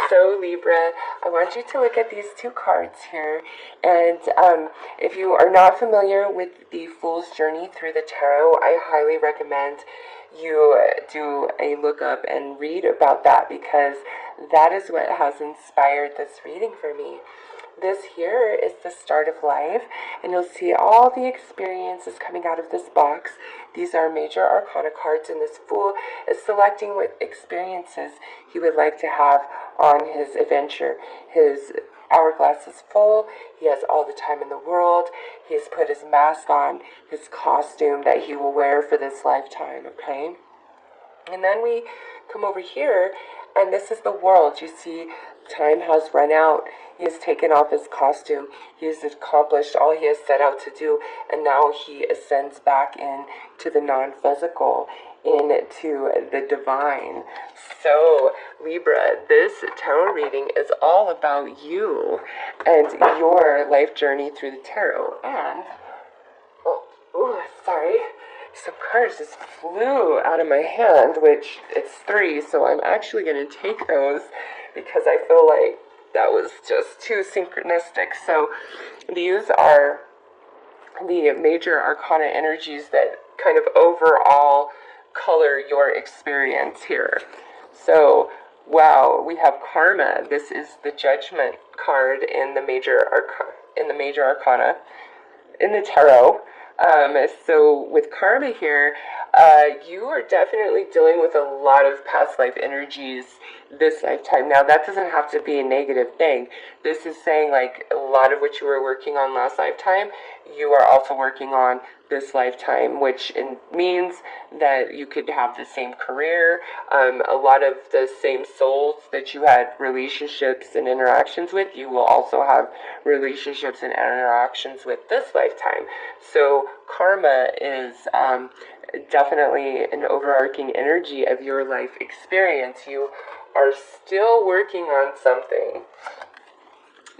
So Libra, I want you to look at these two cards here, and if you are not familiar with the Fool's Journey through the Tarot, I highly recommend you do a lookup and read about that, because that is what has inspired this reading for me. This here is the start of life, and you'll see all the experiences coming out of this box. These are major arcana cards, and this Fool is selecting what experiences he would like to have on his adventure. His hourglass is full. He has all the time in the world. He has put his mask on, his costume that he will wear for this lifetime, okay? And then we come over here, and this is the world. You see, time has run out. He has taken off his costume. He has accomplished all he has set out to do, and now he ascends back into the non-physical, into the divine. So, Libra, this tarot reading is all about you and your life journey through the tarot. And, sorry, some cards just flew out of my hand, which it's 3, so I'm actually going to take those because I feel like that was just too synchronistic. So these are the major arcana energies that kind of overall color your experience here. So, wow, we have Karma. This is the Judgment card in the major arcana in the tarot. So with Karma here, you are definitely dealing with a lot of past life energies this lifetime. Now, that doesn't have to be a negative thing. This is saying, like, a lot of what you were working on last lifetime, you are also working on this lifetime, which means that you could have the same career, a lot of the same souls that you had relationships and interactions with, you will also have relationships and interactions with this lifetime. So Karma is definitely an overarching energy of your life experience. You are still working on something.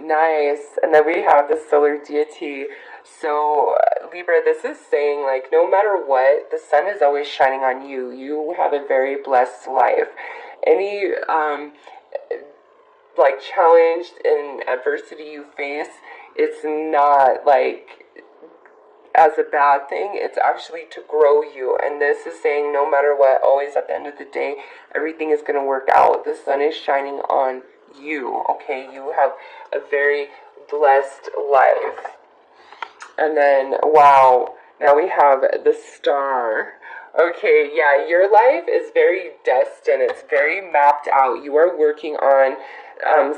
Nice. And then we have the solar deity. So Libra, this is saying, like, no matter what, the sun is always shining on you. You have a very blessed life. Any like challenge and adversity you face, it's not like as a bad thing. It's actually to grow you. And this is saying, no matter what, always at the end of the day, everything is going to work out. The sun is shining on you, okay? You have a very blessed life. And then, wow, now we have the Star. Okay, yeah, your life is very destined. It's very mapped out. You are working on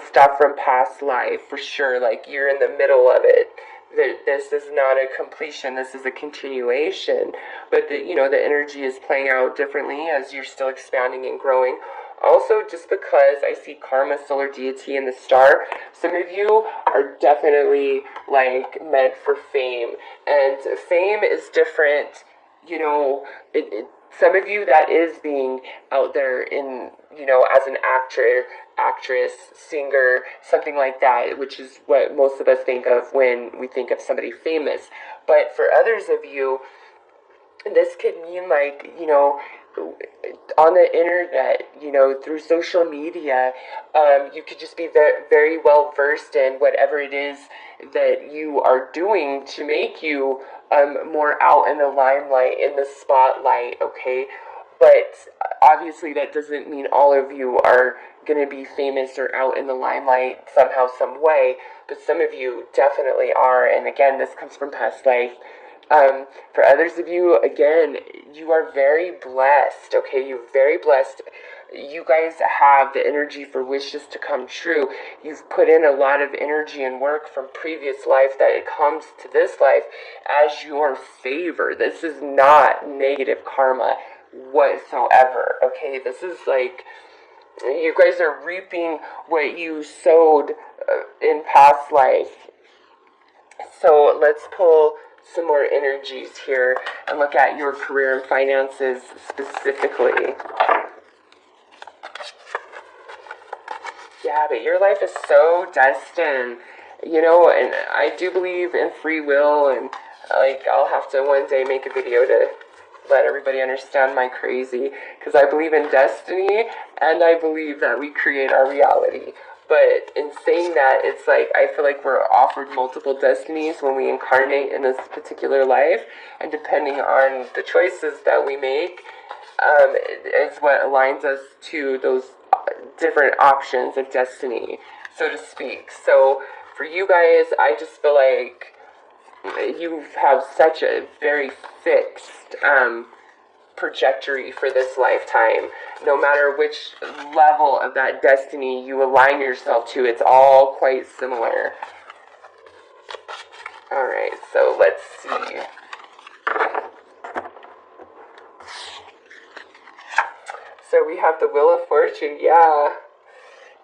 stuff from past life, for sure. Like, you're in the middle of it. This is not a completion. This is a continuation. But, the energy is playing out differently as you're still expanding and growing. Also, just because I see Karma, solar deity, and the Star, some of you are definitely, like, meant for fame. And fame is different, some of you, that is being out there in, as an actress, singer, something like that, which is what most of us think of when we think of somebody famous. But for others of you, this could mean, like, on the internet, through social media, you could just be very, very well versed in whatever it is that you are doing to make you more out in the limelight, in the spotlight, okay? But obviously that doesn't mean all of you are going to be famous or out in the limelight somehow, some way, but some of you definitely are. And again, this comes from past life. For others of you, again, you are very blessed, okay? You're very blessed. You guys have the energy for wishes to come true. You've put in a lot of energy and work from previous life that it comes to this life as your favor. This is not negative karma whatsoever, okay? This is like, you guys are reaping what you sowed in past life. So let's pull some more energies here and look at your career and finances specifically. Yeah, but your life is so destined, and I do believe in free will, and like, I'll have to one day make a video to let everybody understand my crazy, because I believe in destiny and I believe that we create our reality. But in saying that, it's like I feel like we're offered multiple destinies when we incarnate in this particular life, and depending on the choices that we make, is what aligns us to those different options of destiny, so to speak. So for you guys, I just feel like you have such a very fixed trajectory for this lifetime. No matter which level of that destiny you align yourself to, it's all quite similar. Alright, so let's see. So we have the Wheel of Fortune, yeah.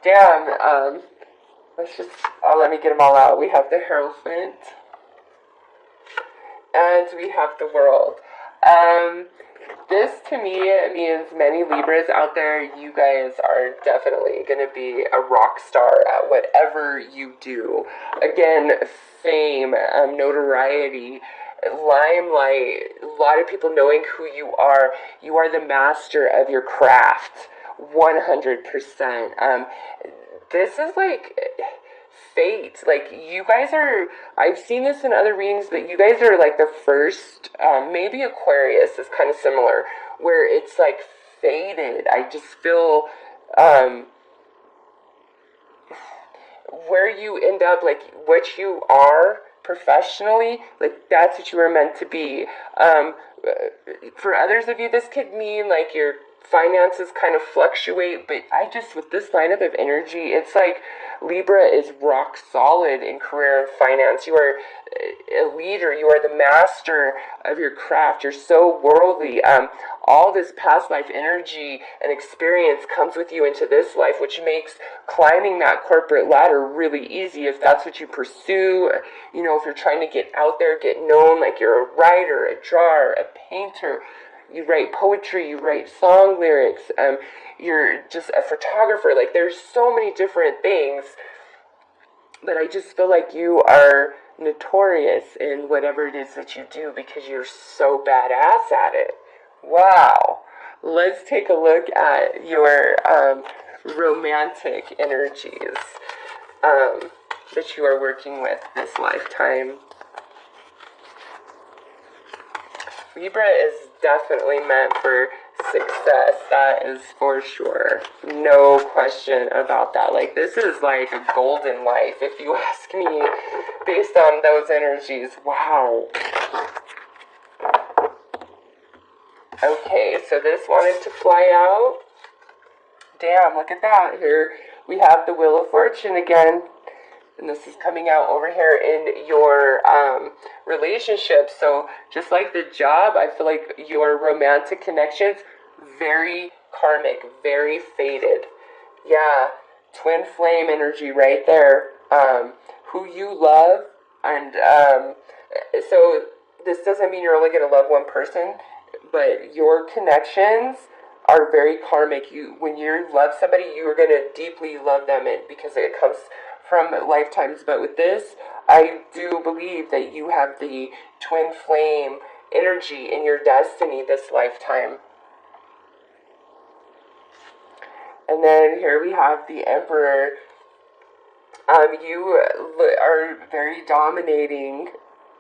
Damn, let's just, let me get them all out. We have the Hierophant. And we have the World. This to me means many Libras out there, you guys are definitely going to be a rock star at whatever you do. Again, fame, notoriety, limelight, a lot of people knowing who you are. You are the master of your craft, 100%. This is like fate. Like, you guys are, I've seen this in other readings, but you guys are like the first, maybe Aquarius is kind of similar, where it's like fated. I just feel, where you end up, like what you are professionally, like that's what you were meant to be. For others of you, this could mean like your finances kind of fluctuate, but I just, with this lineup of energy, it's like Libra is rock solid in career and finance. You are a leader. You are the master of your craft. You're so worldly. All this past life energy and experience comes with you into this life, which makes climbing that corporate ladder really easy if that's what you pursue. You know, if you're trying to get out there, get known, like you're a writer, a drawer, a painter, you write poetry, you write song lyrics, you're just a photographer. Like, there's so many different things, but I just feel like you are notorious in whatever it is that you do because you're so badass at it. Wow. Let's take a look at your romantic energies that you are working with this lifetime. Libra is definitely meant for success. That is for sure. No question about that. Like, this is like a golden life, if you ask me, based on those energies. Wow. Okay, so this wanted to fly out. Damn, look at that. Here we have the Wheel of Fortune again. And this is coming out over here in your relationship. So just like the job, I feel like your romantic connections, very karmic, very fated. Yeah, twin flame energy right there. Who you love. And so this doesn't mean you're only going to love one person, but your connections are very karmic. When you love somebody, you are going to deeply love them because it comes from lifetimes. But with this, I do believe that you have the twin flame energy in your destiny this lifetime. And then here we have the Emperor. You are very dominating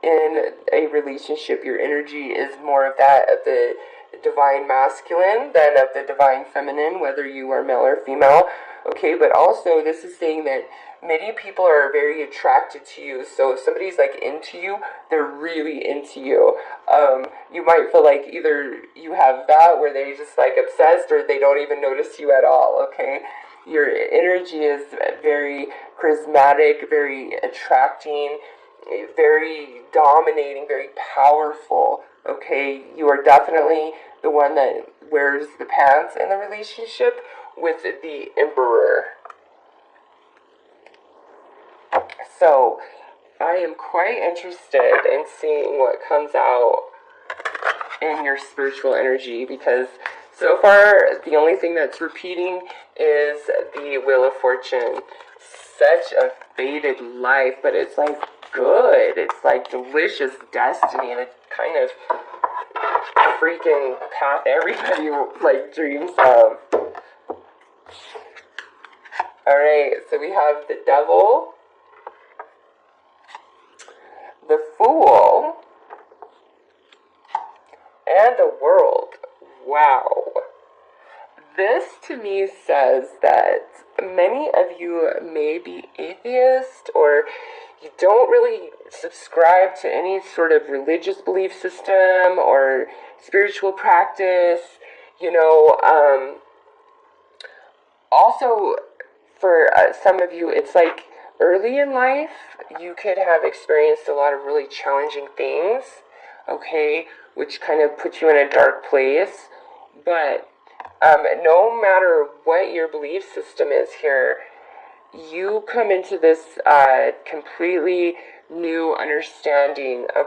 in a relationship. Your energy is more of that of the divine masculine than of the divine feminine, whether you are male or female. Okay, but also this is saying that many people are very attracted to you. So if somebody's like into you, they're really into you. You might feel like either you have that where they're just like obsessed, or they don't even notice you at all. Okay, your energy is very charismatic, very attracting, very dominating, very powerful. Okay, you are definitely the one that wears the pants in the relationship with the Emperor. So I am quite interested in seeing what comes out in your spiritual energy, because so far the only thing that's repeating is the Wheel of Fortune. Such a fated life, but it's like good. It's like delicious destiny, and it kind of freaking path everybody like dreams of. Alright, so we have the Devil, the Fool, and the World. Wow. This to me says that many of you may be atheist, or you don't really subscribe to any sort of religious belief system or spiritual practice, also, for some of you, it's like early in life, you could have experienced a lot of really challenging things, okay, which kind of puts you in a dark place. But no matter what your belief system is here, you come into this completely new understanding of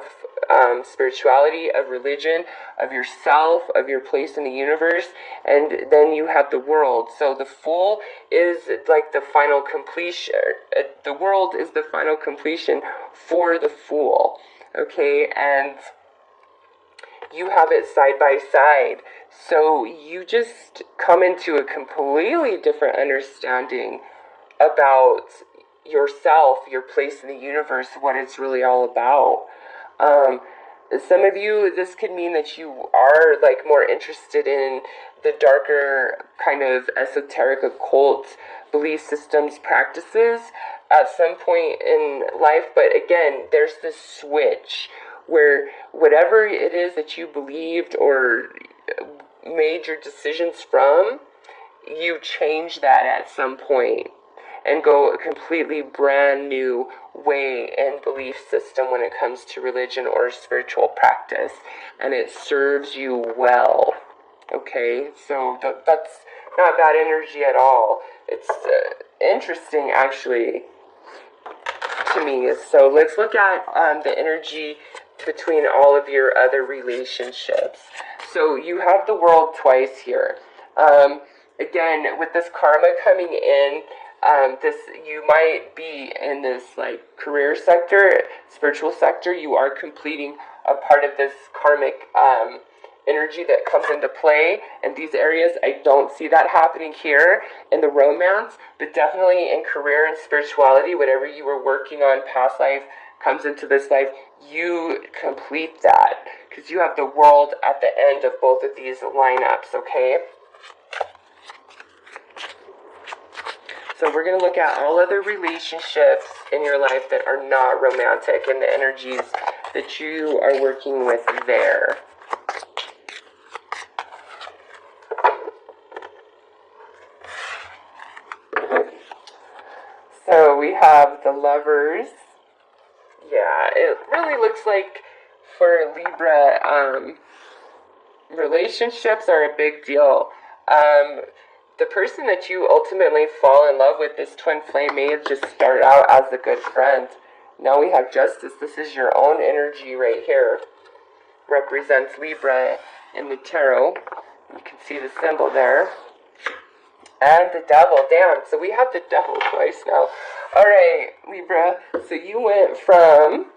spirituality, of religion, of yourself, of your place in the universe, and then you have the world. So the Fool is like the final completion. The world is the final completion for the Fool, okay? And you have it side by side. So you just come into a completely different understanding about yourself, your place in the universe, what it's really all about. Some of you, this could mean that you are like more interested in the darker kind of esoteric occult belief systems practices at some point in life. But again, there's this switch where whatever it is that you believed or made your decisions from, you change that at some point and go a completely brand new way and belief system when it comes to religion or spiritual practice, and it serves you well. Okay, so that's not bad energy at all. It's interesting, actually, to me. So let's look at the energy between all of your other relationships. So you have the World twice here. Again, with this karma coming in, you might be in this like career sector, spiritual sector. You are completing a part of this karmic energy that comes into play in these areas. I don't see that happening here in the romance, but definitely in career and spirituality, whatever you were working on past life comes into this life, you complete that, because you have the World at the end of both of these lineups, okay? So we're going to look at all other relationships in your life that are not romantic and the energies that you are working with there. So we have the Lovers. Yeah, it really looks like for Libra, relationships are a big deal. The person that you ultimately fall in love with, this twin flame, may have just started out as a good friend. Now we have Justice. This is your own energy right here. Represents Libra in the tarot. You can see the symbol there. And the Devil. Damn, so we have the Devil twice now. Alright, Libra. So you went from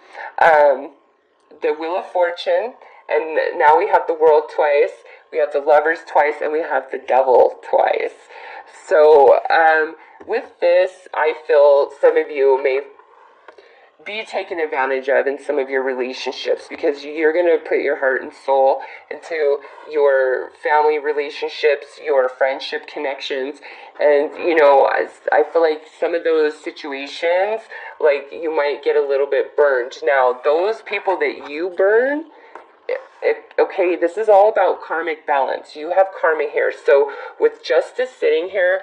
the Wheel of Fortune, and now we have the World twice. We have the Lovers twice, and we have the Devil twice. So, with this, I feel some of you may be taken advantage of in some of your relationships, because you're going to put your heart and soul into your family relationships, your friendship connections, and, I feel like some of those situations, like, you might get a little bit burned. Now, those people that you burn, okay, this is all about karmic balance. You have karma here. So with Justice sitting here,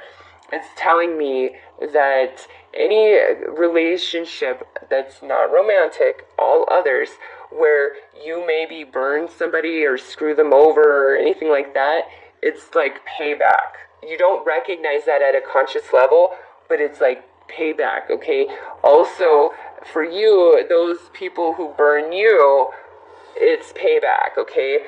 it's telling me that any relationship that's not romantic, all others, where you maybe burn somebody or screw them over or anything like that, it's like payback. You don't recognize that at a conscious level, but it's like payback, okay? Also, for you, those people who burn you, it's payback, okay?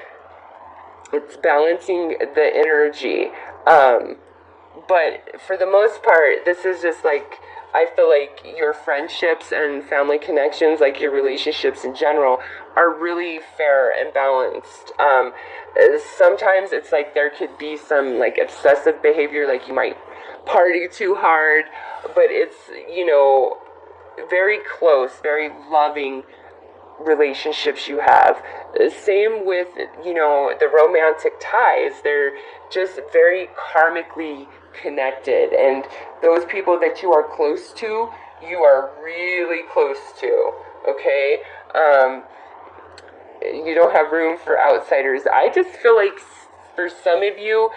It's balancing the energy. But for the most part, this is just like I feel like your friendships and family connections, like your relationships in general, are really fair and balanced. Sometimes it's like there could be some like obsessive behavior, like you might party too hard, but it's, very close, very loving relationships you have. Same with, the romantic ties. They're just very karmically connected. And those people that you are close to, you are really close to. Okay? You don't have room for outsiders. I just feel like for some of you,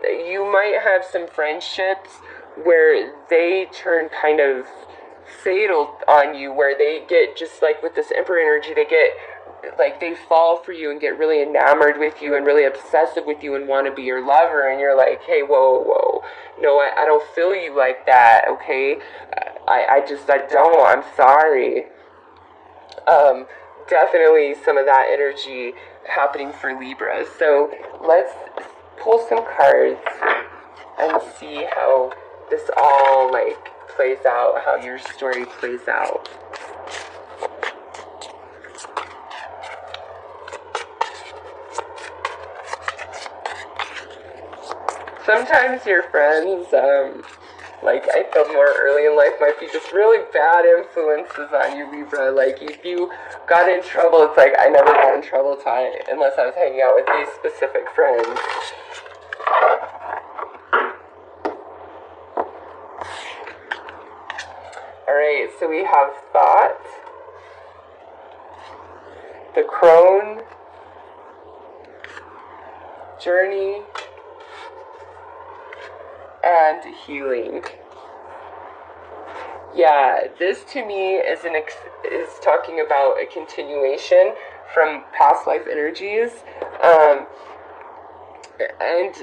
you might have some friendships where they turn kind of fatal on you, where they get just like with this Emperor energy, they get like they fall for you and get really enamored with you and really obsessive with you and want to be your lover, and you're like, hey, whoa, no, I don't feel you like that, okay? I don't, I'm sorry. Definitely some of that energy happening for Libra. So let's pull some cards and see how this all like plays out, how your story plays out. Sometimes your friends, like I feel more early in life, might be just really bad influences on you, Libra. Like if you got in trouble, it's like I never got in trouble unless I was hanging out with these specific friends. Alright, so we have thought, the crone, journey, and healing. Yeah, this to me is talking about a continuation from past life energies. And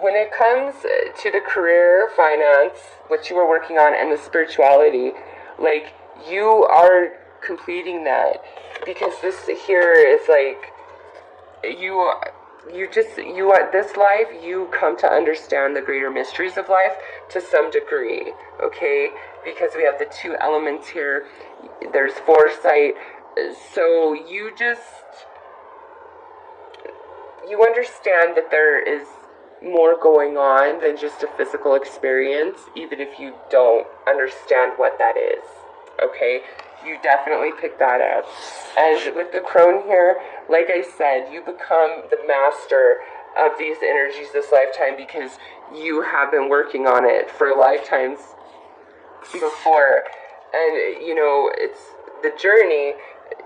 when it comes to the career, finance, what you were working on, and the spirituality, like you are completing that, because this here is like this life, you come to understand the greater mysteries of life to some degree, okay? Because we have the two elements here. There's foresight. So you understand that there is more going on than just a physical experience, even if you don't understand what that is, okay? You definitely pick that up. And with the crone here, like I said, you become the master of these energies this lifetime because you have been working on it for lifetimes before. And, it's the journey.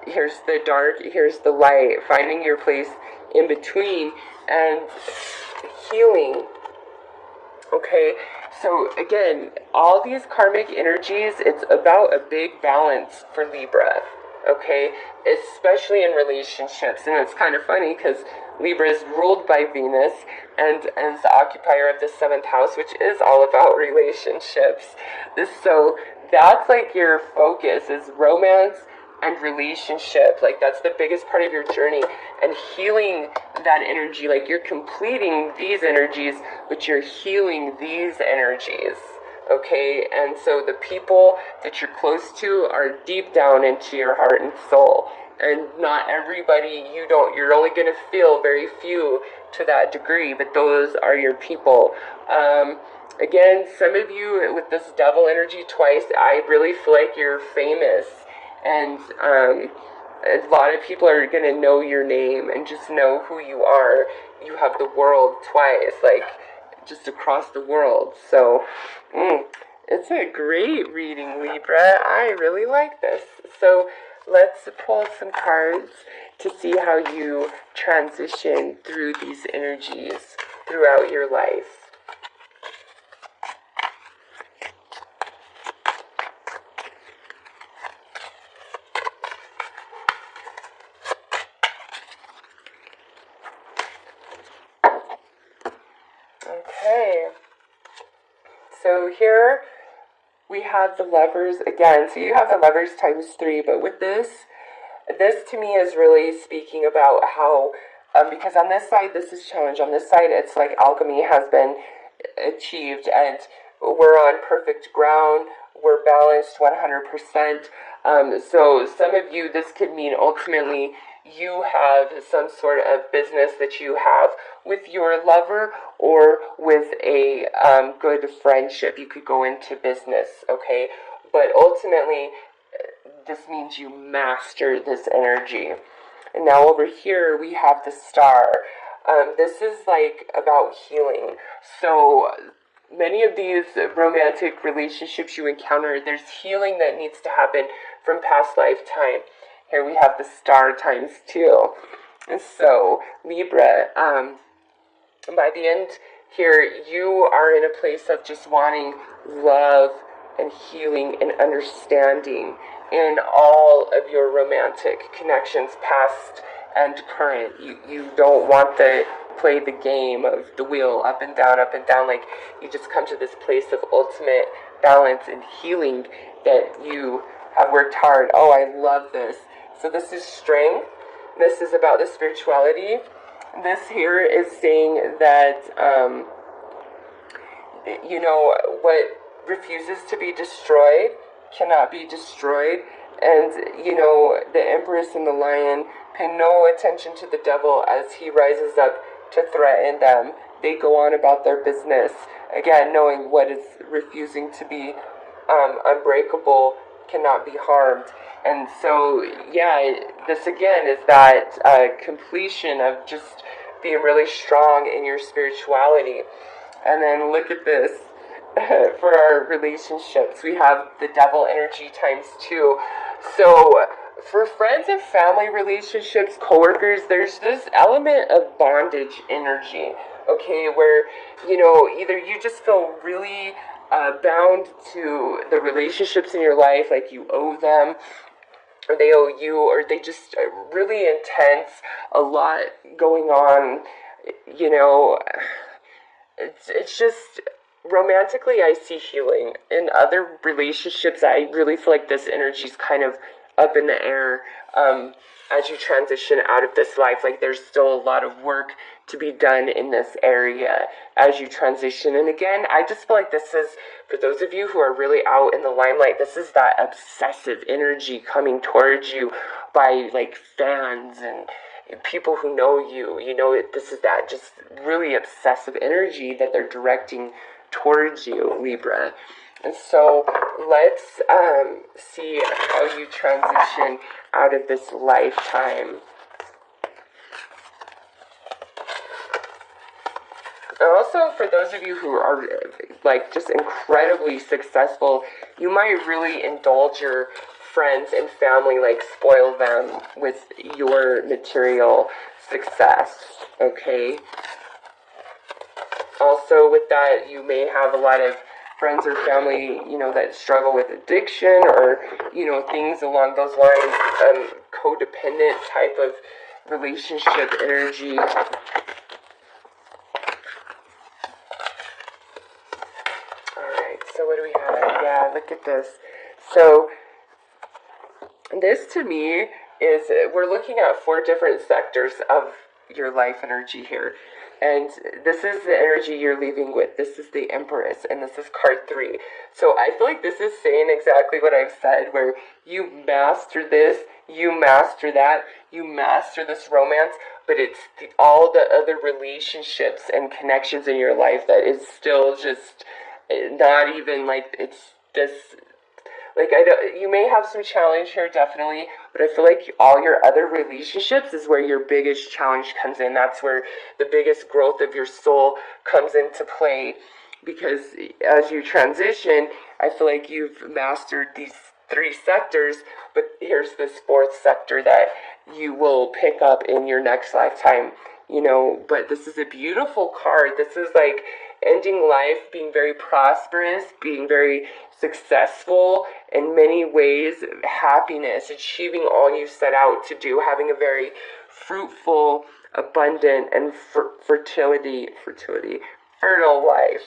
Here's the dark, here's the light, finding your place in between and healing. Okay, so again, all these karmic energies, it's about a big balance for Libra, okay, especially in relationships. And it's kind of funny because Libra is ruled by Venus and is the occupier of the 7th house, which is all about relationships. So that's like your focus is romance and relationship. Like that's the biggest part of your journey, and healing that energy. Like you're completing these energies, but you're healing these energies, okay? And so the people that you're close to are deep down into your heart and soul, and not everybody, you're only going to feel very few to that degree, but those are your people. Again, some of you with this devil energy twice, I really feel like you're famous. And a lot of people are going to know your name and just know who you are. You have the world twice, like just across the world. So it's a great reading, Libra. I really like this. So let's pull some cards to see how you transition through these energies throughout your life. Okay, so here we have the Lovers again. So you have the Lovers times 3, but with this to me is really speaking about how, because on this side this is challenge, on this side it's like alchemy has been achieved, and we're on perfect ground, we're balanced 100%. So some of you, this could mean ultimately you have some sort of business that you have with your lover or with a good friendship. You could go into business, okay? But ultimately, this means you master this energy. And now over here we have the star. This is like about healing. So many of these romantic relationships you encounter, there's healing that needs to happen from past lifetime. Here we have the star times 2. And so Libra, by the end here, you are in a place of just wanting love and healing and understanding in all of your romantic connections, past and current. You don't want to play the game of the wheel up and down, like you just come to this place of ultimate balance and healing that you have worked hard. Oh, I love this. So this is strength. This is about the spirituality. This here is saying that, what refuses to be destroyed cannot be destroyed. And, the Empress and the Lion pay no attention to the devil as he rises up to threaten them. They go on about their business. Again, knowing what is refusing to be unbreakable cannot be harmed. And so, this again is that completion of just being really strong in your spirituality. And then look at this. For our relationships, we have the devil energy times 2. So for friends and family relationships, coworkers, there's this element of bondage energy, okay, where, either you just feel really bound to the relationships in your life, like you owe them, or they owe you, or they just really intense, a lot going on, it's just, romantically, I see healing. In other relationships, I really feel like this energy is kind of up in the air as you transition out of this life. Like there's still a lot of work to be done in this area as you transition. And again, I just feel like this is, for those of you who are really out in the limelight, this is that obsessive energy coming towards you by like fans and people who know you. This is that just really obsessive energy that they're directing towards you, Libra. And so let's see how you transition out of this lifetime. And also, for those of you who are like just incredibly successful, you might really indulge your friends and family, like spoil them with your material success, okay? Also, with that, you may have a lot of friends or family, that struggle with addiction or, things along those lines, codependent type of relationship energy. Alright, so what do we have? Yeah, look at this. So, this to me is, we're looking at 4 different sectors of your life energy here. And this is the energy you're leaving with. This is the Empress, and this is card 3. So I feel like this is saying exactly what I've said, where you master this, you master that, you master this romance, but it's all the other relationships and connections in your life that is still just not even like, it's this. Like, you may have some challenge here, definitely, but I feel like all your other relationships is where your biggest challenge comes in. That's where the biggest growth of your soul comes into play. Because as you transition, I feel like you've mastered these 3 sectors, but here's this 4th sector that you will pick up in your next lifetime. But this is a beautiful card. This is like ending life, being very prosperous, being very successful in many ways, happiness, achieving all you set out to do, having a very fruitful, abundant, and fertile life,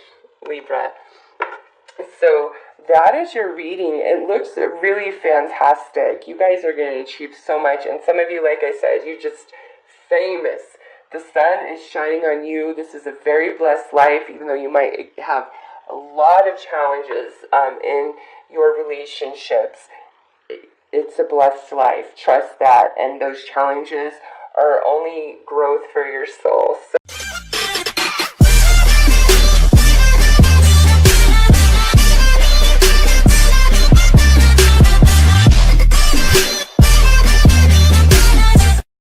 Libra. So that is your reading. It looks really fantastic. You guys are going to achieve so much, and some of you, like I said, you're just famous. The sun is shining on you. This is a very blessed life, even though you might have a lot of challenges in your relationships. It's a blessed life. Trust that. And those challenges are only growth for your soul. So